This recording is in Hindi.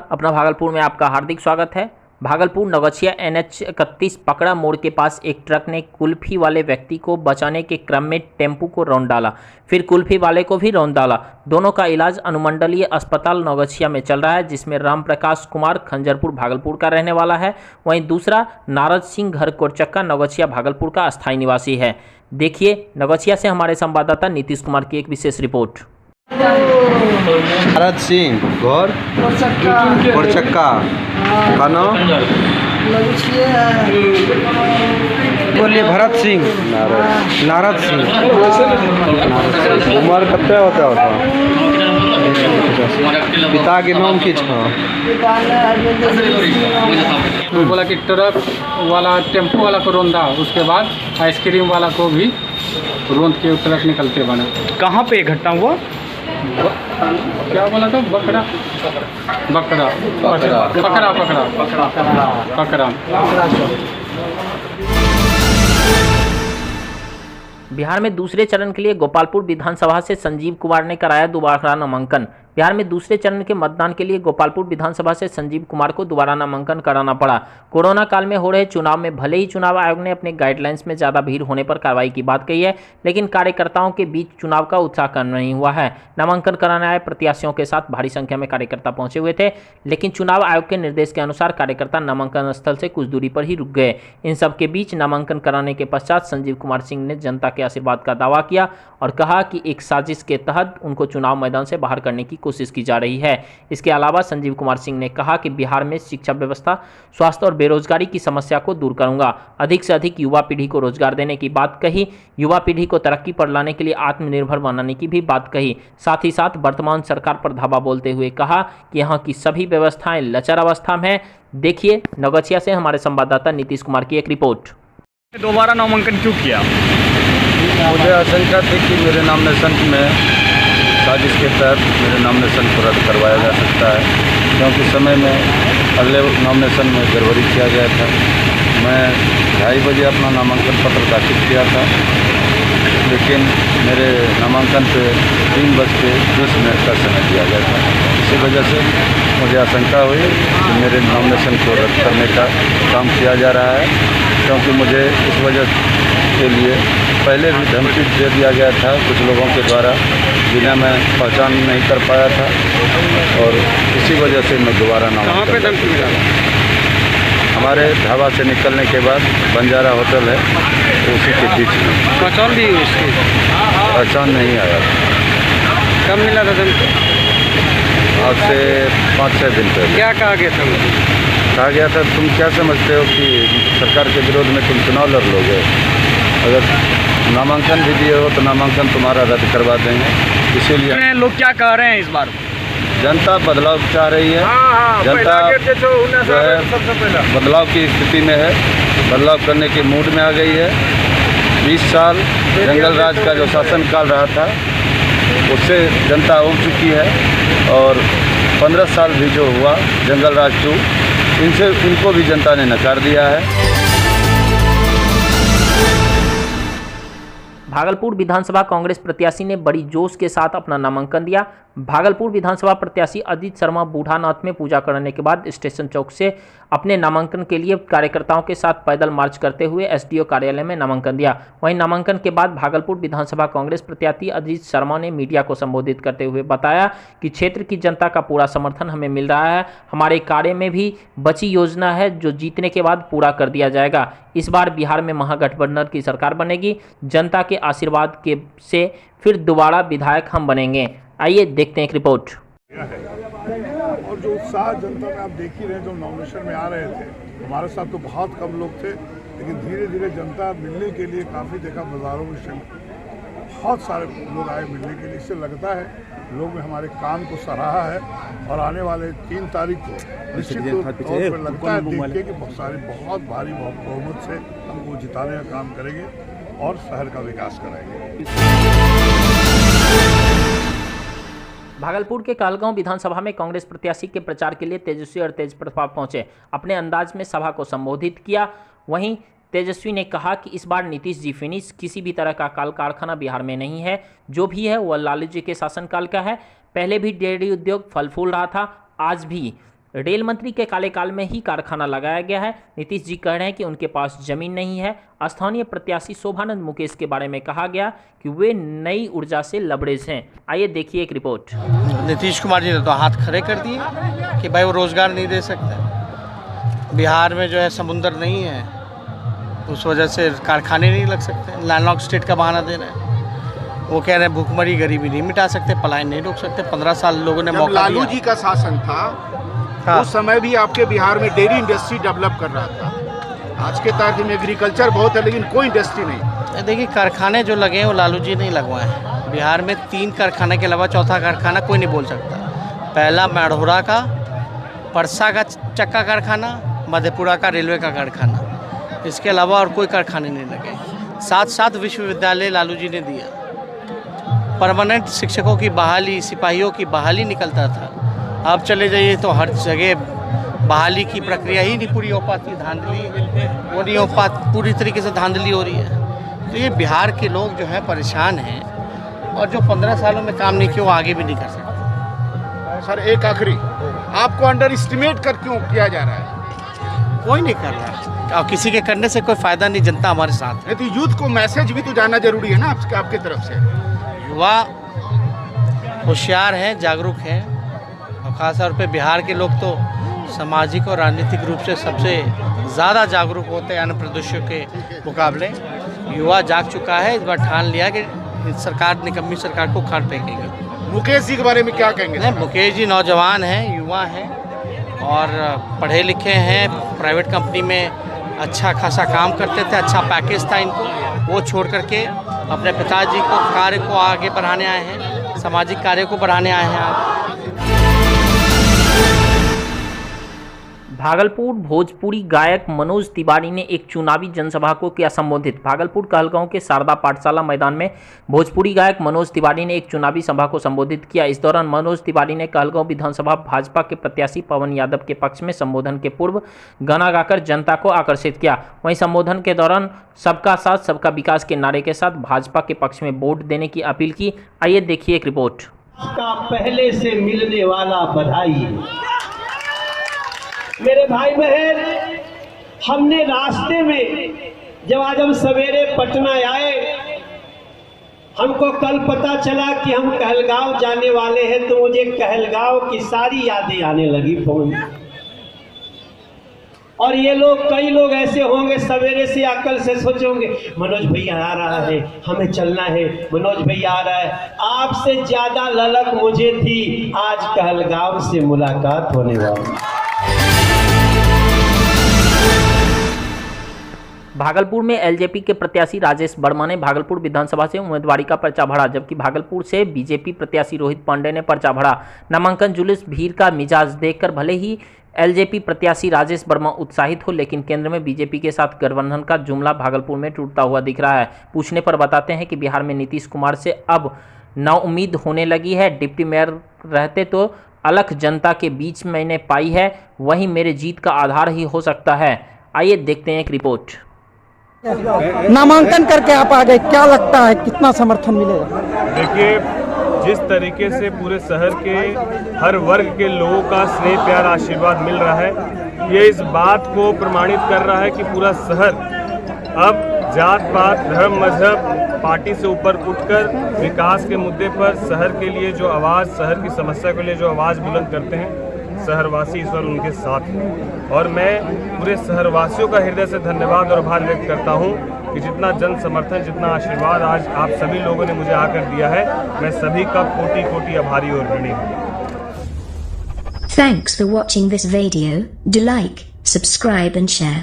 अपना भागलपुर में आपका हार्दिक स्वागत है। भागलपुर नवगछिया NH 31 पकड़ा मोड़ के पास एक ट्रक ने कुल्फी वाले व्यक्ति को बचाने के क्रम में टेम्पू को रौंद डाला, फिर कुल्फी वाले को भी रौंद डाला। दोनों का इलाज अनुमंडलीय अस्पताल नवगछिया में चल रहा है, जिसमें राम प्रकाश कुमार खंजरपुर भागलपुर का रहने वाला है, वहीं दूसरा नारद सिंह घर कोरचक्का नवगछिया भागलपुर का अस्थायी निवासी है। देखिए नवगछिया से हमारे संवाददाता नीतीश कुमार की एक विशेष रिपोर्ट। नारद सिंह घर कोरचक्का का नाम बोलिए। भरत सिंह नारद सिंह उम्र कते होता पिता के नाम की बोला कि ट्रक वाला टेम्पो वाला को रोंदा, उसके बाद आइसक्रीम वाला को भी रोंद के ट्रक निकलते बना। कहाँ पे घटना हुआ? क्या बोला था? बकरा बकरा पकड़ा पकड़ा पकड़ा। बिहार में दूसरे चरण के लिए गोपालपुर विधानसभा से संजीव कुमार ने कराया दोबारा नामांकन। बिहार में दूसरे चरण के मतदान के लिए गोपालपुर विधानसभा से संजीव कुमार को दोबारा नामांकन कराना पड़ा। कोरोना काल में हो रहे चुनाव में भले ही चुनाव आयोग ने अपने गाइडलाइंस में ज़्यादा भीड़ होने पर कार्रवाई की बात कही है, लेकिन कार्यकर्ताओं के बीच चुनाव का उत्साह कम नहीं हुआ है। नामांकन कराने आए प्रत्याशियों के साथ भारी संख्या में कार्यकर्ता पहुंचे हुए थे, लेकिन चुनाव आयोग के निर्देश के अनुसार कार्यकर्ता नामांकन स्थल से कुछ दूरी पर ही रुक गए। इन सबके बीच नामांकन कराने के पश्चात संजीव कुमार सिंह ने जनता के आशीर्वाद का दावा किया और कहा कि एक साजिश के तहत उनको चुनाव मैदान से बाहर करने की कोशिश की जा रही है। इसके अलावा संजीव कुमार सिंह ने कहा कि बिहार में शिक्षा व्यवस्था, स्वास्थ्य और बेरोजगारी की समस्या को दूर करूंगा। अधिक से अधिक युवा पीढ़ी को रोजगार देने की बात कही, युवा पीढ़ी को तरक्की पर लाने के लिए आत्मनिर्भर बनाने की भी बात कही। साथ ही साथ वर्तमान सरकार पर धावा बोलते हुए कहा कि यहाँ की सभी व्यवस्थाएं लचर अवस्था में है। देखिए नवगछिया से हमारे संवाददाता नीतीश कुमार की एक रिपोर्ट। दोबारा नामांकन क्यों किया? मुझे आशंका थी कि मेरे नॉमिनेशन में साजिश के तहत मेरे नॉमिनेशन को रद्द करवाया जा सकता है, क्योंकि समय में अगले नॉमिनेशन में गड़बड़ी किया गया था। मैं 2:30 बजे अपना नामांकन पत्र दाखिल किया था, लेकिन मेरे नामांकन पे 3:20 का समय दिया गया था। इसी वजह से मुझे आशंका हुई कि मेरे नॉमिनेशन को रद्द करने का काम किया जा रहा है, क्योंकि मुझे इस वजह के लिए पहले भी धमकी दे दिया गया था कुछ लोगों के द्वारा, जिन्हें मैं पहचान नहीं कर पाया था, और इसी वजह से मैं दोबारा कहाँ पे धमकी मिला? हमारे ढाबा से निकलने के बाद बंजारा होटल है, उसी के बीच में। पहचान दी उसकी? पहचान नहीं आया। कब मिला था धमकी? आज से 5-6 दिन पहले। क्या कहा गया था? कहा गया था तुम क्या समझते हो कि सरकार के विरोध में तुम चुनाव लड़ लोगे? अगर नामांकन भी दिए हो तो नामांकन तुम्हारा रद्द करवा देंगे। इसीलिए लोग क्या कह रहे हैं इस बार? जनता बदलाव चाह रही है। जनता जो है बदलाव की स्थिति में है, बदलाव करने के मूड में आ गई है। 20 साल जंगल राज का जो शासन काल रहा था उससे जनता उब चुकी है, और 15 साल भी जो हुआ जंगल राज 2, इनको भी जनता ने नकार दिया है। भागलपुर विधानसभा कांग्रेस प्रत्याशी ने बड़ी जोश के साथ अपना नामांकन दिया। भागलपुर विधानसभा प्रत्याशी अजीत शर्मा बूढ़ानाथ में पूजा करने के बाद स्टेशन चौक से अपने नामांकन के लिए कार्यकर्ताओं के साथ पैदल मार्च करते हुए एसडीओ कार्यालय में नामांकन दिया। वहीं नामांकन के बाद भागलपुर विधानसभा कांग्रेस प्रत्याशी अजीत शर्मा ने मीडिया को संबोधित करते हुए बताया कि क्षेत्र की जनता का पूरा समर्थन हमें मिल रहा है। हमारे कार्य में भी बची योजना है जो जीतने के बाद पूरा कर दिया जाएगा। इस बार बिहार में महागठबंधन की सरकार बनेगी। जनता के आशीर्वाद के से फिर दोबारा विधायक हम बनेंगे। आइए देखते हैं एक रिपोर्ट। और जो उत्साह जनता में आप देख ही रहे, जो नॉमिनेशन में आ रहे थे, हमारे साथ तो बहुत कम लोग थे, लेकिन धीरे धीरे जनता मिलने के लिए काफ़ी देखा, बाजारों में बहुत सारे लोग आए मिलने के लिए। इससे लगता है लोग ने हमारे काम को सराहा है, और आने वाले 3 तारीख को निश्चित तौर पर लगता है देखिए कि बहुत भारी बहुमत से हमको जिताने का काम करेंगे और शहर का विकास कराएंगे। भागलपुर के कालगांव विधानसभा में कांग्रेस प्रत्याशी के प्रचार के लिए तेजस्वी और तेज प्रताप पहुंचे, अपने अंदाज में सभा को संबोधित किया। वहीं तेजस्वी ने कहा कि इस बार नीतीश जी फिनिश, किसी भी तरह का काल कारखाना बिहार में नहीं है, जो भी है वह लालू जी के शासनकाल का है। पहले भी डेयरी उद्योग फल फूल रहा था, आज भी रेल मंत्री के कार्यकाल में ही कारखाना लगाया गया है। नीतीश जी कह रहे हैं कि उनके पास जमीन नहीं है। स्थानीय प्रत्याशी शोभानंद मुकेश के बारे में कहा गया कि वे नई ऊर्जा से लबरेज हैं। आइए देखिए एक रिपोर्ट। नीतीश कुमार जी ने तो हाथ खड़े कर दिए कि भाई वो रोजगार नहीं दे सकते। बिहार में जो है समुंदर नहीं है, उस वजह से कारखाने नहीं लग सकते। लैंडलॉक स्टेट का बहाना दे रहे हैं। वो कह रहे हैं भूखमरी गरीबी नहीं मिटा सकते, पलायन नहीं रोक सकते। 15 साल लोगों ने मौका लालू दिया। जी का शासन था, हाँ। उस समय भी आपके बिहार में डेयरी इंडस्ट्री डेवलप कर रहा था। आज के तारीख में एग्रीकल्चर बहुत है, लेकिन कोई इंडस्ट्री नहीं। देखिए, कारखाने जो लगे हैं वो लालू जी नहीं लगवाए हैं। बिहार में 3 कारखाने के अलावा चौथा कारखाना कोई नहीं बोल सकता। पहला मैढ़ोरा का, परसा का चक्का कारखाना, मधेपुरा का रेलवे का कारखाना, इसके अलावा और कोई कारखाने नहीं लगे। साथ विश्वविद्यालय लालू जी ने दिया। परमानेंट शिक्षकों की बहाली, सिपाहियों की बहाली निकलता था। अब चले जाइए तो हर जगह बहाली की प्रक्रिया ही नहीं पूरी हो पाती। धांधली वो नहीं हो पाती, पूरी तरीके से धांधली हो रही है। तो ये बिहार के लोग जो है परेशान हैं, और जो 15 सालों में काम नहीं किया वो आगे भी नहीं कर सकते। सर एक आखिरी, आपको अंडर एस्टिमेट कर क्यों किया जा रहा है? कोई नहीं कर रहा, और किसी के करने से कोई फ़ायदा नहीं। जनता हमारे साथ है। नहीं तो यूथ को मैसेज भी तो जाना जरूरी है ना आपकी तरफ से। युवा होशियार हैं, जागरूक हैं, और ख़ासतौर पे बिहार के लोग तो सामाजिक और राजनीतिक रूप से सबसे ज़्यादा जागरूक होते हैं अन्य प्रदेशों के मुकाबले। युवा जाग चुका है, इस बार ठान लिया कि सरकार, निकम्मी सरकार को उखाड़ फेंकेंगे। मुकेश जी के बारे में क्या कहेंगे? नहीं, मुकेश जी नौजवान हैं, युवा हैं, और पढ़े लिखे हैं। प्राइवेट कंपनी में अच्छा खासा काम करते थे, अच्छा पैकेज था इनको। वो छोड़ करके अपने पिताजी को कार्य को आगे बढ़ाने आए हैं, सामाजिक कार्य को बढ़ाने आए हैं आप। भागलपुर भोजपुरी गायक मनोज तिवारी ने एक चुनावी जनसभा को किया संबोधित। भागलपुर कहलगांव के शारदा पाठशाला मैदान में भोजपुरी गायक मनोज तिवारी ने एक चुनावी सभा को संबोधित किया। इस दौरान मनोज तिवारी ने कहलगांव विधानसभा भाजपा के प्रत्याशी पवन यादव के पक्ष में संबोधन के पूर्व गाना गाकर जनता को आकर्षित किया। वहीं संबोधन के दौरान सबका साथ सबका विकास के नारे के साथ भाजपा के पक्ष में वोट देने की अपील की। आइए देखिए एक रिपोर्ट। पहले से मिलने वाला बधाई। मेरे भाई बहन, हमने रास्ते में जब आज हम सवेरे पटना आए, हमको कल पता चला कि हम कहलगांव जाने वाले हैं, तो मुझे कहलगांव की सारी यादें आने लगी फोन। और ये लोग, कई लोग ऐसे होंगे सवेरे से अकल से सोचोगे मनोज भैया आ रहा है, हमें चलना है, मनोज भैया आ रहा है। आपसे ज्यादा ललक मुझे थी आज कहलगांव से मुलाकात होने वाली। भागलपुर में एलजेपी के प्रत्याशी राजेश वर्मा ने भागलपुर विधानसभा से उम्मीदवारी का पर्चा भरा, जबकि भागलपुर से बीजेपी प्रत्याशी रोहित पांडे ने पर्चा भरा। नामांकन जुलूस भीड़ का मिजाज देखकर भले ही एलजेपी प्रत्याशी राजेश वर्मा उत्साहित हो, लेकिन केंद्र में बीजेपी के साथ गठबंधन का जुमला भागलपुर में टूटता हुआ दिख रहा है। पूछने पर बताते हैं कि बिहार में नीतीश कुमार से अब नाउम्मीद होने लगी है। डिप्टी मेयर रहते तो अलख जनता के बीच मैंने पाई है, वही मेरे जीत का आधार ही हो सकता है। आइए देखते हैं एक रिपोर्ट। नामांकन करके आप आ गए, क्या लगता है कितना समर्थन मिलेगा? देखिए, जिस तरीके से पूरे शहर के हर वर्ग के लोगों का स्नेह प्यार आशीर्वाद मिल रहा है, ये इस बात को प्रमाणित कर रहा है कि पूरा शहर अब जात पात, धर्म, मजहब, पार्टी से ऊपर उठकर विकास के मुद्दे पर शहर के लिए जो आवाज़, शहर की समस्या के लिए जो आवाज़ बुलंद करते हैं, शहरवासी इस बार उनके साथ हैं। और मैं पूरे शहरवासियों का हृदय से धन्यवाद और आभार व्यक्त करता हूं कि जितना जन समर्थन, जितना आशीर्वाद आज आप सभी लोगों ने मुझे आकर दिया है, मैं सभी का कोटि कोटि आभारी और ऋणी हूं। Thanks for watching this video. Do like, subscribe and share.